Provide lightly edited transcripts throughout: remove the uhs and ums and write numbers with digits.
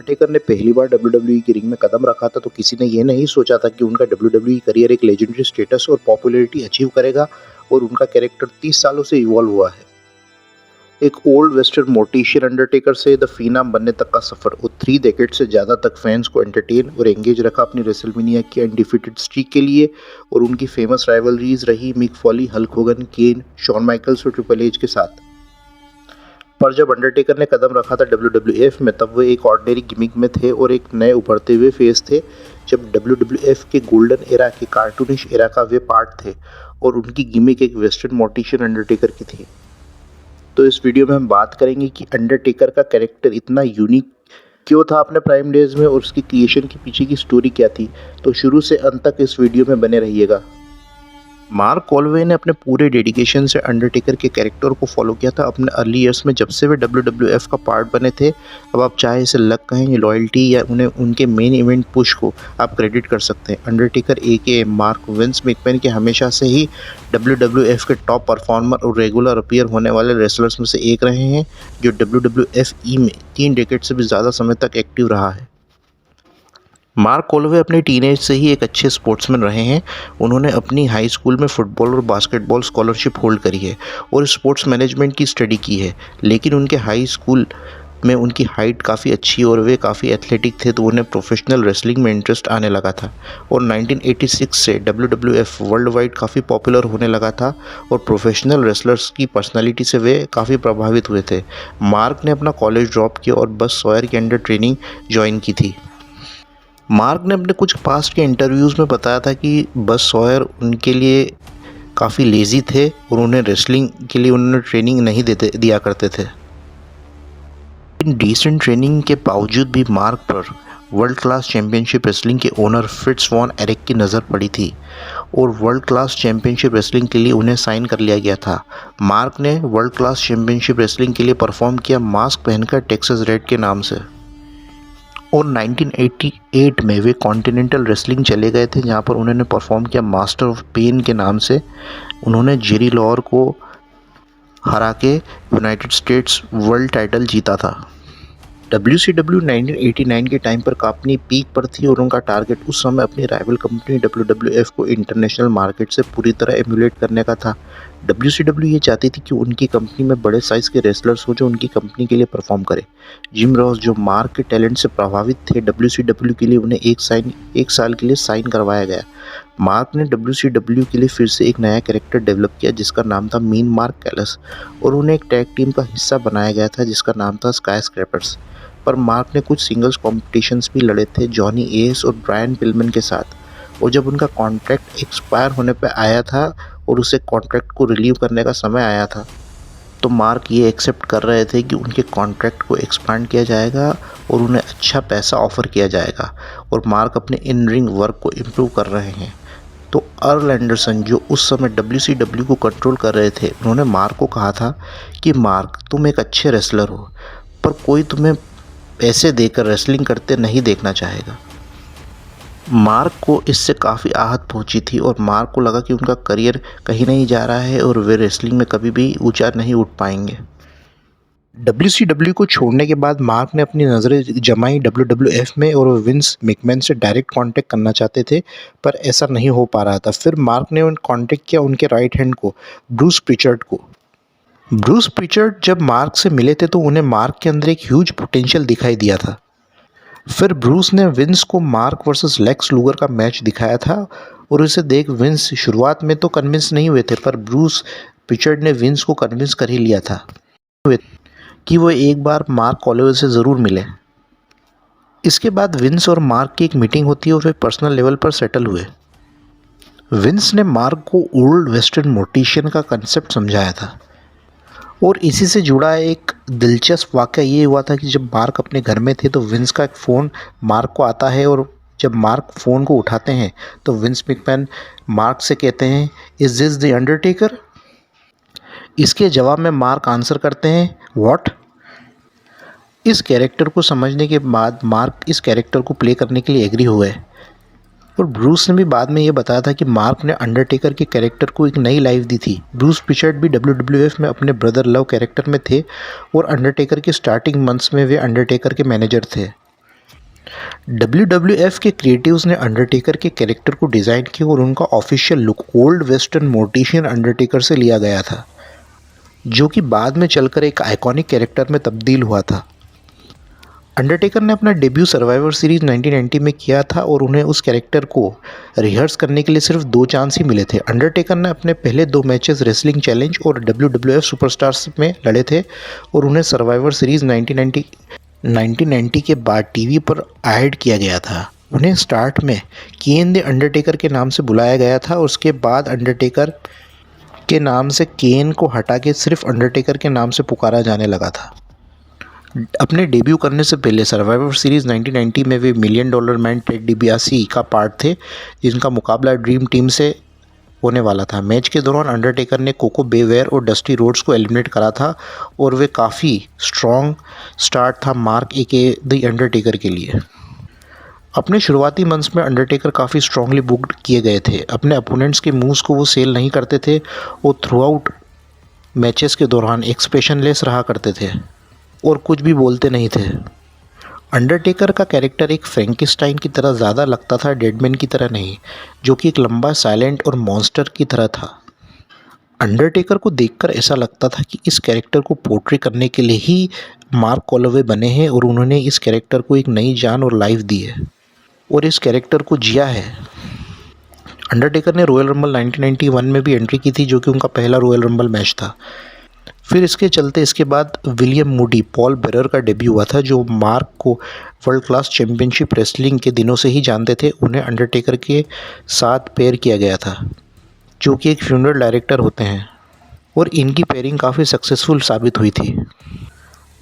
Undertaker ने पहली बार WWE की रिंग में कदम रखा था तो किसी ने ये नहीं सोचा था कि उनका डब्ल्यूडब्ल्यूई करियर एक लेजेंडरी स्टेटस और पॉपुलैरिटी अचीव करेगा और उनका कैरेक्टर 30 सालों से इवॉल्व हुआ है। एक ओल्ड वेस्टर्न मोर्टिशियन अंडरटेकर से द फिनाम बनने तक का सफर और 3 डेकेड से ज़्यादा तक फैंस को एंटरटेन और एंगेज रखा अपनी रेसलमेनिया की अनडिफीटेड स्ट्रीक के लिए। और उनकी फेमस राइवलरीज रही मिक फॉली, हल्क होगन, केन, शॉन माइकल्स और ट्रिपल एच के साथ। पर जब अंडरटेकर ने कदम रखा था डब्ल्यूडब्ल्यूएफ में तब वे एक ऑर्डिनरी गिमिक में थे और एक नए उभरते हुए फेस थे। जब डब्ल्यूडब्ल्यूएफ के गोल्डन एरा के कार्टूनिश एरा का वे पार्ट थे और उनकी गिमिक एक वेस्टर्न मोर्टिशियन अंडरटेकर की थी। तो इस वीडियो में हम बात करेंगे कि अंडरटेकर का कैरेक्टर इतना यूनिक क्यों था अपने प्राइम डेज में और उसकी क्रिएशन के पीछे की स्टोरी क्या थी। तो शुरू से अंत तक इस वीडियो में बने रहिएगा। मार्क कॉलवे ने अपने पूरे डेडिकेशन से अंडरटेकर के कैरेक्टर को फॉलो किया था अपने अर्ली ईयर्स में जब से वे डब्ल्यूडब्ल्यूएफ का पार्ट बने थे। अब आप चाहे इसे लक कहें या लॉयल्टी या उन्हें उनके मेन इवेंट पुश को आप क्रेडिट कर सकते हैं। अंडरटेकर एके मार्क विंस मैकमैन के हमेशा से ही डब्ल्यूडब्ल्यूएफ के टॉप परफॉर्मर और रेगुलर अपीयर होने वाले रेसलर्स में से एक रहे हैं जो डब्ल्यूडब्ल्यूएफ में 3 डेकेड से भी ज़्यादा समय तक एक्टिव रहा है। मार्क कॉलवे अपने टीनेज से ही एक अच्छे स्पोर्ट्समैन रहे हैं। उन्होंने अपनी हाई स्कूल में फुटबॉल और बास्केटबॉल स्कॉलरशिप होल्ड करी है और स्पोर्ट्स मैनेजमेंट की स्टडी की है। लेकिन उनके हाई स्कूल में उनकी हाइट काफ़ी अच्छी और वे काफ़ी एथलेटिक थे तो उन्हें प्रोफेशनल रेसलिंग में इंटरेस्ट आने लगा था और 1986 से डब्ल्यूडब्ल्यूएफ वर्ल्ड वाइड काफ़ी पॉपुलर होने लगा था और प्रोफेशनल रेसलर्स की पर्सनालिटी से वे काफ़ी प्रभावित हुए थे। मार्क ने अपना कॉलेज ड्रॉप किया और बस सॉयर के अंडर ट्रेनिंग ज्वाइन की थी। मार्क ने अपने कुछ पास्ट के इंटरव्यूज़ में बताया था कि बस सॉयर उनके लिए काफ़ी लेज़ी थे और उन्हें रेसलिंग के लिए उन्होंने ट्रेनिंग नहीं दिया करते थे। इन डिसेंट ट्रेनिंग के बावजूद भी मार्क पर वर्ल्ड क्लास चैम्पियनशिप रेसलिंग के ओनर फिट्स वॉन एरिक की नज़र पड़ी थी और वर्ल्ड क्लास चैम्पियनशिप रेसलिंग के लिए उन्हें साइन कर लिया गया था। मार्क ने वर्ल्ड क्लास चैम्पियनशिप रेसलिंग के लिए परफॉर्म किया मास्क पहनकर टेक्सास रेड के नाम से और 1988 में वे कॉन्टिनेंटल रेसलिंग चले गए थे जहां पर उन्होंने परफॉर्म किया मास्टर ऑफ पेन के नाम से। उन्होंने जेरी लॉर को हरा के यूनाइटेड स्टेट्स वर्ल्ड टाइटल जीता था। WCW 1989 के टाइम पर अपनी पीक पर थी और उनका टारगेट उस समय अपनी राइवल कंपनी WWF को इंटरनेशनल मार्केट से पूरी तरह एम्यूलेट करने का था। WCW ये चाहती थी कि उनकी कंपनी में बड़े साइज़ के रेसलर्स हो जो उनकी कंपनी के लिए परफॉर्म करे। जिम रॉस जो मार्क के टैलेंट से प्रभावित थे WCW के लिए उन्हें एक साल के लिए साइन करवाया गया। मार्क ने WCW के लिए फिर से एक नया कैरेक्टर डेवलप किया जिसका नाम था मीन मार्क कैलस और उन्हें एक टैग टीम का हिस्सा बनाया गया था जिसका नाम था स्काई स्क्रैपर्स। पर मार्क ने कुछ सिंगल्स कॉम्पिटिशन्स भी लड़े थे जॉनी एस और ब्रायन पिलमैन के साथ और जब उनका कॉन्ट्रैक्ट एक्सपायर होने पर आया था और उसे कॉन्ट्रैक्ट को रिलीव करने का समय आया था तो मार्क ये एक्सेप्ट कर रहे थे कि उनके कॉन्ट्रैक्ट को एक्सपांड किया जाएगा और उन्हें अच्छा पैसा ऑफ़र किया जाएगा और मार्क अपने इन रिंग वर्क को इम्प्रूव कर रहे हैं। तो अर्ल एंडरसन जो उस समय WCW को कंट्रोल कर रहे थे उन्होंने मार्क को कहा था कि मार्क तुम एक अच्छे रेसलर हो पर कोई तुम्हें पैसे देकर रेसलिंग करते नहीं देखना चाहेगा। मार्क को इससे काफ़ी आहत पहुंची थी और मार्क को लगा कि उनका करियर कहीं नहीं जा रहा है और वे रेसलिंग में कभी भी ऊंचा नहीं उठ पाएंगे। WCW को छोड़ने के बाद मार्क ने अपनी नज़रें जमाई WWF में और विंस मैकमैन से डायरेक्ट कांटेक्ट करना चाहते थे पर ऐसा नहीं हो पा रहा था। फिर मार्क ने कांटेक्ट किया उनके राइट हैंड को ब्रूस प्रिचर्ड को। ब्रूस प्रिचर्ड जब मार्क से मिले थे तो उन्हें मार्क के अंदर एक ह्यूज पोटेंशियल दिखाई दिया था। फिर ब्रूस ने विंस को मार्क वर्सेस लेक्स लूगर का मैच दिखाया था और उसे देख विंस शुरुआत में तो कन्विंस नहीं हुए थे पर ब्रूस प्रिचर्ड ने विंस को कन्विंस कर ही लिया था कि वो एक बार मार्क कॉलवे से ज़रूर मिले। इसके बाद विंस और मार्क की एक मीटिंग होती है और वे पर्सनल लेवल पर सेटल हुए। विंस ने मार्क को ओल्ड वेस्टर्न मोर्टिशियन का कंसेप्ट समझाया था और इसी से जुड़ा एक दिलचस्प वाक़या ये हुआ था कि जब मार्क अपने घर में थे तो विंस का एक फ़ोन मार्क को आता है और जब मार्क फ़ोन को उठाते हैं तो विंस मैकमैन मार्क से कहते हैं इज़ दिस द अंडरटेकर। इसके जवाब में मार्क आंसर करते हैं व्हाट। इस कैरेक्टर को समझने के बाद मार्क इस कैरेक्टर को प्ले करने के लिए एग्री हुए और ब्रूस ने भी बाद में ये बताया था कि मार्क ने अंडरटेकर के कैरेक्टर को एक नई लाइफ दी थी। ब्रूस प्रिचर्ड भी WWF में अपने ब्रदर लव कैरेक्टर में थे और अंडरटेकर के स्टार्टिंग मंथ्स में वे अंडरटेकर के मैनेजर थे। डब्ल्यूडब्ल्यूएफ के क्रिएटिव्स ने अंडरटेकर के कैरेक्टर को डिज़ाइन किया और उनका official look old western mortician Undertaker से लिया गया था, जो कि बाद में चलकर एक आइकॉनिक कैरेक्टर में तब्दील हुआ था। अंडरटेकर ने अपना डेब्यू सर्वाइवर सीरीज 1990 में किया था और उन्हें उस कैरेक्टर को रिहर्स करने के लिए सिर्फ 2 चांस ही मिले थे। अंडरटेकर ने अपने पहले 2 मैचेस रेसलिंग चैलेंज और डब्ल्यूडब्ल्यूएफ सुपरस्टार्स में लड़े थे और उन्हें सर्वाइवर सीरीज 1990 के बाद टीवी पर ऐड किया गया था। उन्हें स्टार्ट में केन द अंडरटेकर के नाम से बुलाया गया था और उसके बाद अंडरटेकर के नाम से केन को हटा के सिर्फ अंडरटेकर के नाम से पुकारा जाने लगा था। अपने डेब्यू करने से पहले सर्वाइवर सीरीज़ 1990 में वे $1 मिलियन मैन टेड डिबियासी का पार्ट थे, जिनका मुकाबला ड्रीम टीम से होने वाला था। मैच के दौरान अंडरटेकर ने कोको बेवेयर और डस्टी रोड्स को एलिमिनेट करा था और वे काफ़ी स्ट्रॉन्ग स्टार्ट था मार्क ए द अंडरटेकर के लिए। अपने शुरुआती मंथ्स में अंडरटेकर काफ़ी स्ट्रांगली बुक्ड किए गए थे। अपने अपोनेंट्स के मूव्स को वो सेल नहीं करते थे और थ्रू आउट मैचेस के दौरान एक्सप्रेशनलेस रहा करते थे और कुछ भी बोलते नहीं थे। अंडरटेकर का कैरेक्टर एक फ्रैंकेस्टाइन की तरह ज़्यादा लगता था, डेडमैन की तरह नहीं, जो कि एक लंबा साइलेंट और मॉन्स्टर की तरह था। अंडरटेकर को देखकर ऐसा लगता था कि इस कैरेक्टर को पोर्ट्रे करने के लिए ही मार्क कॉलोवे बने हैं और उन्होंने इस कैरेक्टर को एक नई जान और लाइफ दी है और इस कैरेक्टर को जिया है। अंडरटेकर ने रॉयल रंबल 1991 में भी एंट्री की थी, जो कि उनका पहला रॉयल रंबल मैच था। फिर इसके बाद विलियम मूडी पॉल बेरर का डेब्यू हुआ था, जो मार्क को वर्ल्ड क्लास चैम्पियनशिप रेसलिंग के दिनों से ही जानते थे। उन्हें अंडरटेकर के साथ पेयर किया गया था, जो कि एक फ्यूनरल डायरेक्टर होते हैं, और इनकी पेयरिंग काफ़ी सक्सेसफुल साबित हुई थी।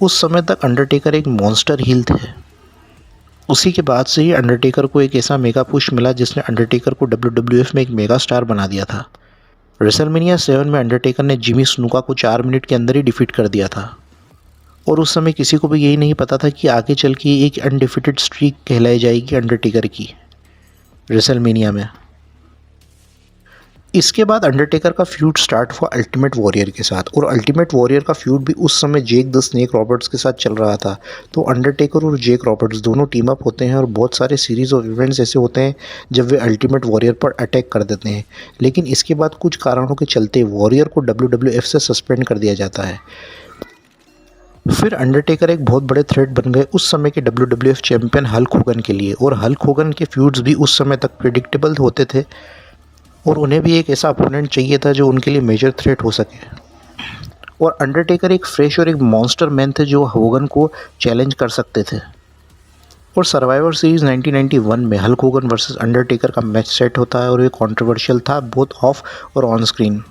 उस समय तक अंडरटेकर एक मॉन्स्टर हील थे। उसी के बाद से ही अंडरटेकर को एक ऐसा मेगा पुश मिला जिसने अंडरटेकर को डब्ल्यूडब्ल्यूएफ में एक मेगा स्टार बना दिया था। रेसलमेनिया 7 में अंडरटेकर ने जिमी स्नुका को 4 मिनट के अंदर ही डिफीट कर दिया था और उस समय किसी को भी यही नहीं पता था कि आगे चल के एक अनडिफीटेड स्ट्रीक कहलाई जाएगी अंडरटेकर की रेसलमेनिया में। इसके बाद अंडरटेकर का फ्यूड स्टार्ट हुआ अल्टीमेट वॉरियर के साथ, और अल्टीमेट वॉरियर का फ्यूड भी उस समय जेक द स्नेक रॉबर्ट्स के साथ चल रहा था। तो अंडरटेकर और जेक रॉबर्ट्स दोनों टीम अप होते हैं और बहुत सारे सीरीज़ ऑफ इवेंट्स ऐसे होते हैं जब वे अल्टीमेट वॉरियर पर अटैक कर देते हैं। लेकिन इसके बाद कुछ कारणों के चलते वॉरियर को डब्ल्यूडब्ल्यूएफ से सस्पेंड कर दिया जाता है। फिर अंडरटेकर एक बहुत बड़े थ्रेट बन गए उस समय के डब्ल्यूडब्ल्यूएफ चैंपियन हल्क होगन के लिए, और हल्क होगन के फ्यूड्स भी उस समय तक प्रिडिक्टेबल होते थे और उन्हें भी एक ऐसा अपोनेंट चाहिए था जो उनके लिए मेजर थ्रेट हो सके। और अंडरटेकर एक फ्रेश और एक मॉन्स्टर मैन थे जो होगन को चैलेंज कर सकते थे। और सर्वाइवर सीरीज़ 1991 में हल्क होगन वर्सेस अंडरटेकर का मैच सेट होता है और ये कंट्रोवर्शियल था बोथ ऑफ और ऑन स्क्रीन।